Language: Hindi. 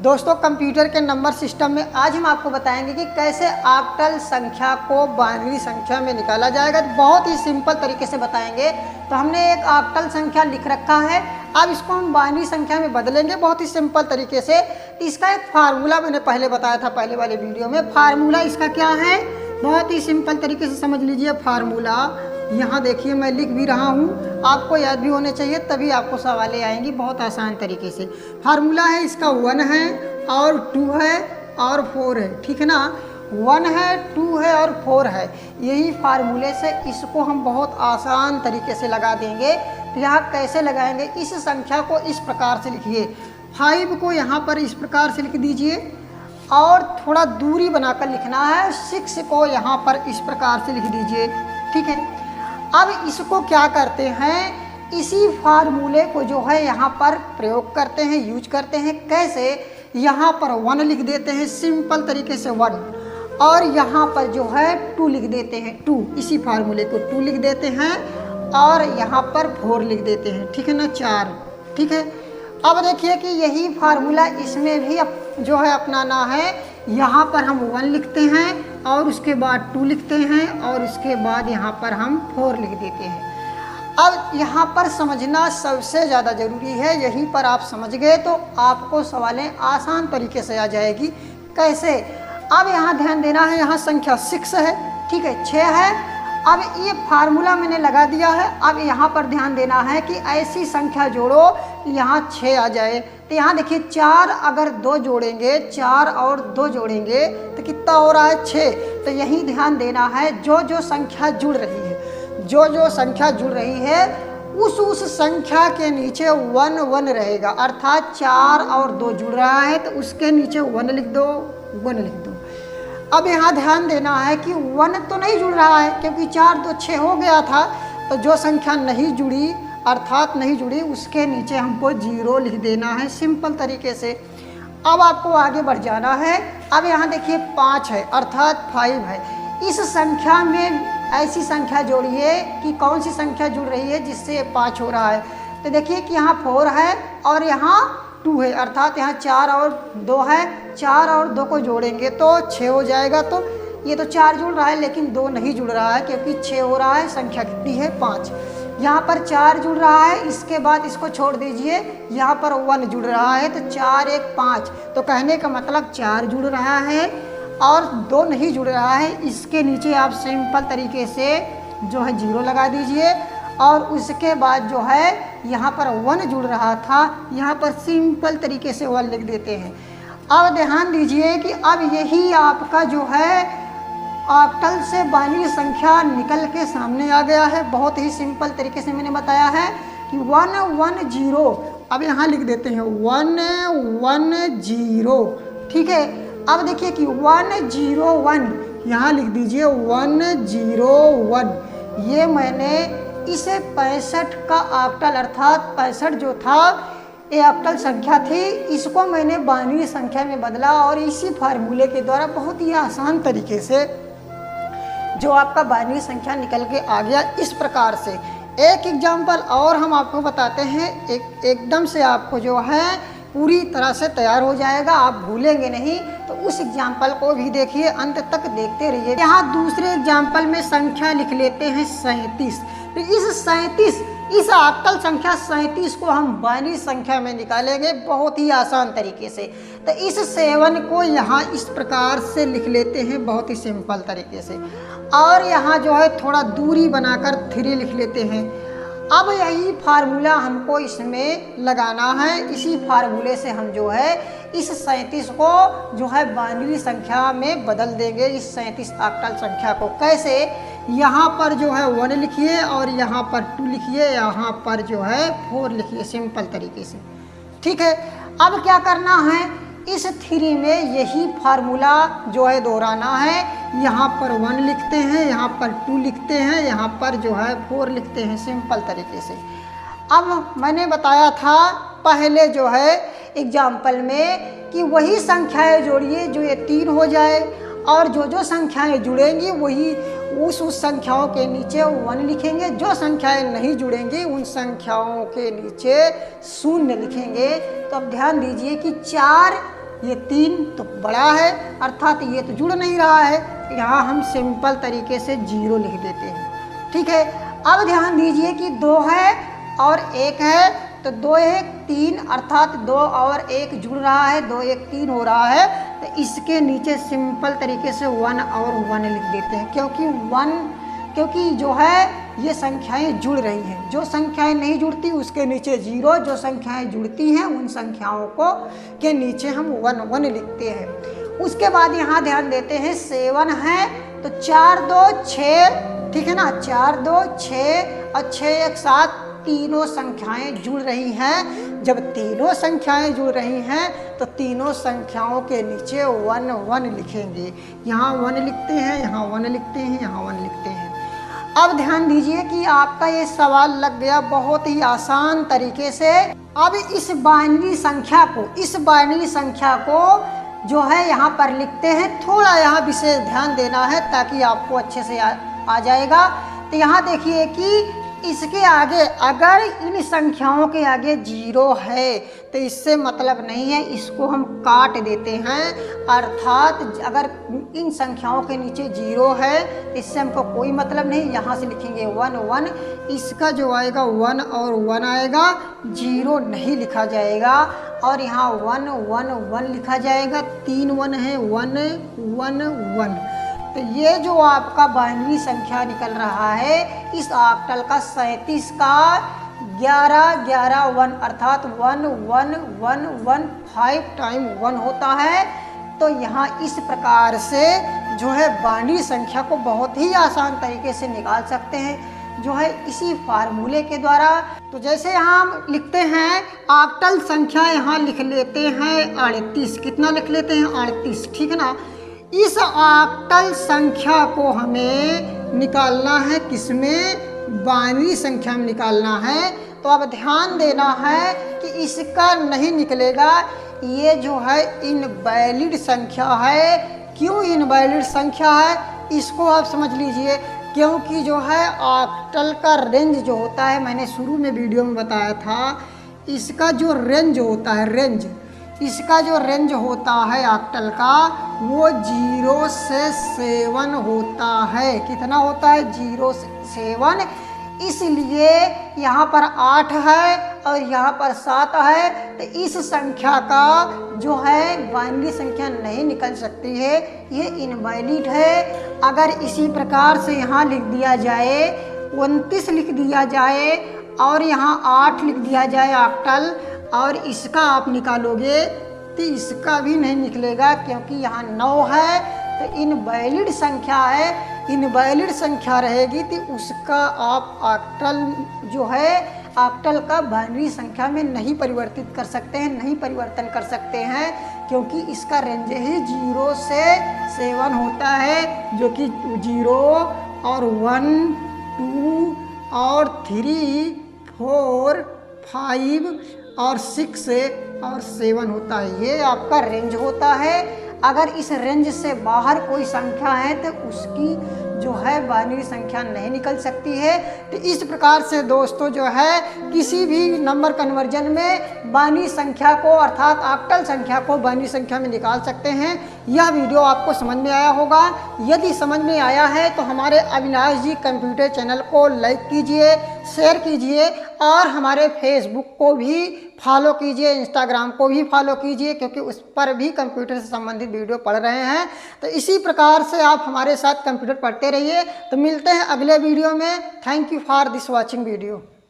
दोस्तों कंप्यूटर के नंबर सिस्टम में आज हम आपको बताएंगे कि कैसे ऑक्टल संख्या को बाइनरी संख्या में निकाला जाएगा। तो बहुत ही सिंपल तरीके से बताएंगे। तो हमने एक ऑक्टल संख्या लिख रखा है, अब इसको हम बाइनरी संख्या में बदलेंगे बहुत ही सिंपल तरीके से। तो इसका एक फार्मूला मैंने पहले बताया था पहले वाले वीडियो में। फार्मूला इसका क्या है, बहुत ही सिंपल तरीके से समझ लीजिए। फार्मूला यहाँ देखिए मैं लिख भी रहा हूँ, आपको याद भी होने चाहिए तभी आपको सवालें आएंगी बहुत आसान तरीके से। फार्मूला है इसका 1 है और 2 है और 4 है, ठीक है ना। 1 है 2 है और 4 है, यही फार्मूले से इसको हम बहुत आसान तरीके से लगा देंगे। तो यहाँ कैसे लगाएंगे, इस संख्या को इस प्रकार से लिखिए। 5 को यहाँ पर इस प्रकार से लिख दीजिए और थोड़ा दूरी बनाकर लिखना है। 6 को यहाँ पर इस प्रकार से लिख दीजिए, ठीक है। अब इसको क्या करते हैं, इसी फार्मूले को जो है यहाँ पर प्रयोग करते हैं, यूज करते हैं। कैसे, यहाँ पर 1 लिख देते हैं सिंपल तरीके से 1, और यहाँ पर जो है 2 लिख देते हैं 2, इसी फार्मूले को 2 लिख देते हैं और यहाँ पर 4 लिख देते हैं, ठीक है ना, 4, ठीक है। अब देखिए कि यही फार्मूला इसमें भी जो है अपनाना है। यहाँ पर हम 1 लिखते हैं और उसके बाद 2 लिखते हैं और उसके बाद यहाँ पर हम 4 लिख देते हैं। अब यहाँ पर समझना सबसे ज़्यादा ज़रूरी है, यहीं पर आप समझ गए तो आपको सवालें आसान तरीके से आ जाएगी। कैसे, अब यहाँ ध्यान देना है, यहाँ संख्या 6 है, ठीक है, 6 है। अब ये फार्मूला मैंने लगा दिया है। अब यहाँ पर ध्यान देना है कि ऐसी संख्या जोड़ो यहाँ 6 आ जाए। तो यहाँ देखिए 4 अगर 2 जोड़ेंगे, 4 और 2 जोड़ेंगे तो कितना हो रहा है, 6। तो यही ध्यान देना है, जो संख्या जुड़ रही है, जो संख्या जुड़ रही है उस संख्या के नीचे 1 1 रहेगा। अर्थात 4 और 2 जुड़ रहा है तो उसके नीचे 1 लिख दो, 1 लिख दो। अब यहाँ ध्यान देना है कि 1 तो नहीं जुड़ रहा है क्योंकि 4 तो 6 हो गया था। तो जो संख्या नहीं जुड़ी अर्थात नहीं जुड़ी उसके नीचे हमको 0 लिख देना है सिंपल तरीके से। अब आपको आगे बढ़ जाना है। अब यहाँ देखिए 5 है अर्थात 5 है। इस संख्या में ऐसी संख्या जोड़िए कि कौन सी संख्या जुड़ रही है जिससे 5 हो रहा है। तो देखिए कि यहाँ 4 है और यहाँ 2 है, अर्थात यहाँ 4 और 2 है। 4 और 2 को जोड़ेंगे तो 6 हो जाएगा। तो ये तो 4 जुड़ रहा है लेकिन 2 नहीं जुड़ रहा है क्योंकि 6 हो रहा है। संख्या कितनी है, 5। यहाँ पर 4 जुड़ रहा है, इसके बाद इसको छोड़ दीजिए, यहाँ पर 1 जुड़ रहा है। तो 4 1 5, तो कहने का मतलब 4 जुड़ रहा है और 2 नहीं जुड़ रहा है। इसके नीचे आप सिंपल तरीके से जो है 0 लगा दीजिए और उसके बाद जो है यहाँ पर 1 जुड़ रहा था, यहाँ पर सिंपल तरीके से 1 लिख देते हैं। अब ध्यान दीजिए कि अब यही आपका जो है ऑक्टल से बाइनरी संख्या निकल के सामने आ गया है। बहुत ही सिंपल तरीके से मैंने बताया है कि 1 1 0। अब यहाँ लिख देते हैं 1 1 0, ठीक है। अब देखिए कि 1 0 1, यहाँ लिख दीजिए 1 0 1। ये मैंने इसे 65 का ऑक्टल अर्थात 65 जो था ये ऑक्टल संख्या थी, इसको मैंने बाइनरी संख्या में बदला और इसी फार्मूले के द्वारा बहुत ही आसान तरीके से जो आपका बाइनरी संख्या निकल के आ गया इस प्रकार से। एक एग्जाम्पल और हम आपको बताते हैं, एकदम से आपको जो है पूरी तरह से तैयार हो जाएगा, आप भूलेंगे नहीं। तो उस एग्जाम्पल को भी देखिए, अंत तक देखते रहिए। यहाँ दूसरे एग्जाम्पल में संख्या लिख लेते हैं 37। तो इस ऑक्टल संख्या 37 को हम बाइनरी संख्या में निकालेंगे बहुत ही आसान तरीके से। तो इस 7 को यहाँ इस प्रकार से लिख लेते हैं बहुत ही सिंपल तरीके से, और यहाँ जो है थोड़ा दूरी बनाकर 3 लिख लेते हैं। अब यही फार्मूला हमको इसमें लगाना है। इसी फार्मूले से हम जो है इस 37 को जो है बाइनरी संख्या में बदल देंगे, इस 37 ऑक्टल संख्या को। कैसे, यहाँ पर जो है 1 लिखिए और यहाँ पर 2 लिखिए, यहाँ पर जो है 4 लिखिए सिंपल तरीके से, ठीक है। अब क्या करना है, इस 3 में यही फार्मूला जो है दोहराना है। यहाँ पर 1 लिखते हैं, यहाँ पर 2 लिखते हैं, यहाँ पर जो है 4 लिखते हैं सिंपल तरीके से। अब मैंने बताया था पहले जो है एग्जाम्पल में कि वही संख्याएं जोड़िए जो ये 3 हो जाए, और जो संख्याएं जुड़ेंगी वही उस संख्याओं के नीचे 1 लिखेंगे। जो संख्याएं नहीं जुड़ेंगी उन संख्याओं के नीचे 0 लिखेंगे। तो अब ध्यान दीजिए कि 4 ये 3 तो बड़ा है, अर्थात ये तो जुड़ नहीं रहा है। यहाँ हम सिंपल तरीके से 0 लिख देते हैं। ठीक है, अब ध्यान दीजिए कि 2 है और 1 है, तो 2 1 3 अर्थात 2 और 1 जुड़ रहा है, 2 1 3 हो रहा है। तो इसके नीचे सिंपल तरीके से 1 और 1 लिख देते हैं, क्योंकि जो है ये संख्याएं जुड़ रही हैं। जो संख्याएं नहीं जुड़ती उसके नीचे 0, जो संख्याएं जुड़ती हैं उन संख्याओं को के नीचे हम 1 1 लिखते हैं। उसके बाद यहाँ ध्यान देते हैं 7 है, तो 4 2 6, ठीक है ना, 4 2 6 और 6 1 7, तीनों संख्याएं जुड़ रही हैं। जब तीनों संख्याएं जुड़ रही हैं तो तीनों संख्याओं के नीचे 1 1 लिखेंगे। यहाँ 1 लिखते हैं, यहाँ 1 लिखते हैं, यहाँ 1 लिखते हैं। अब ध्यान दीजिए कि आपका ये सवाल लग गया बहुत ही आसान तरीके से। अब इस बाइनरी संख्या को जो है यहाँ पर लिखते हैं। थोड़ा यहाँ विशेष ध्यान देना है ताकि आपको अच्छे से आ जाएगा। तो यहाँ देखिए कि इसके आगे अगर इन संख्याओं के आगे 0 है तो इससे मतलब नहीं है, इसको हम काट देते हैं। अर्थात अगर इन संख्याओं के नीचे 0 है इससे हमको कोई मतलब नहीं, यहाँ से लिखेंगे 1 1, इसका जो आएगा 1 और 1 आएगा, 0 नहीं लिखा जाएगा। और यहाँ 1 1 1 लिखा जाएगा, 3 1 है, 1 1 1। तो ये जो आपका बाइनरी संख्या निकल रहा है इस ऑक्टल का 37 का 11 11 1 अर्थात 1 1 1 1 5 टाइम 1 होता है। तो यहाँ इस प्रकार से जो है बाइनरी संख्या को बहुत ही आसान तरीके से निकाल सकते हैं, जो है इसी फार्मूले के द्वारा। तो जैसे यहाँ हम लिखते हैं ऑक्टल संख्या, यहाँ लिख लेते हैं 38। कितना लिख लेते हैं? 38, ठीक है ना। इस ऑक्टल संख्या को हमें निकालना है, किसमें? बाइनरी संख्या में निकालना है। तो अब ध्यान देना है कि इसका नहीं निकलेगा, ये जो है इनवैलिड संख्या है। क्यों इनवैलिड संख्या है इसको आप समझ लीजिए, क्योंकि जो है ऑक्टल का रेंज जो होता है, मैंने शुरू में वीडियो में बताया था, इसका जो रेंज होता है, इसका जो रेंज होता है ऑक्टल का वो 0 से 7 होता है। कितना होता है? 0 से 7। इसलिए यहाँ पर 8 है और यहाँ पर 7 है, तो इस संख्या का जो है बाइनरी संख्या नहीं निकल सकती है, ये इनवैलिड है। अगर इसी प्रकार से यहाँ लिख दिया जाए, 29 लिख दिया जाए और यहाँ 8 लिख दिया जाए ऑक्टल, और इसका आप निकालोगे तो इसका भी नहीं निकलेगा, क्योंकि यहाँ 9 है तो इनवैलिड संख्या है। इनवैलिड संख्या रहेगी तो उसका आप ऑक्टल जो है ऑक्टल का बाइनरी संख्या में नहीं परिवर्तित कर सकते हैं, नहीं परिवर्तन कर सकते हैं, क्योंकि इसका रेंज ही 0 से 7 होता है, जो कि 0 और 1 2 और 3 4 5 और 6 और 7 होता है। ये आपका रेंज होता है। अगर इस रेंज से बाहर कोई संख्या है तो उसकी जो है बाइनरी संख्या नहीं निकल सकती है। तो इस प्रकार से दोस्तों जो है किसी भी नंबर कन्वर्जन में बाइनरी संख्या को अर्थात ऑक्टल संख्या को बाइनरी संख्या में निकाल सकते हैं। यह वीडियो आपको समझ में आया होगा। यदि समझ में आया है तो हमारे अविनाश जी कंप्यूटर चैनल को लाइक कीजिए, शेयर कीजिए और हमारे फेसबुक को भी फॉलो कीजिए, इंस्टाग्राम को भी फॉलो कीजिए, क्योंकि उस पर भी कंप्यूटर से संबंधित वीडियो पढ़ रहे हैं। तो इसी प्रकार से आप हमारे साथ कंप्यूटर पढ़ते रहिए। तो मिलते हैं अगले वीडियो में। Thank you for this watching video.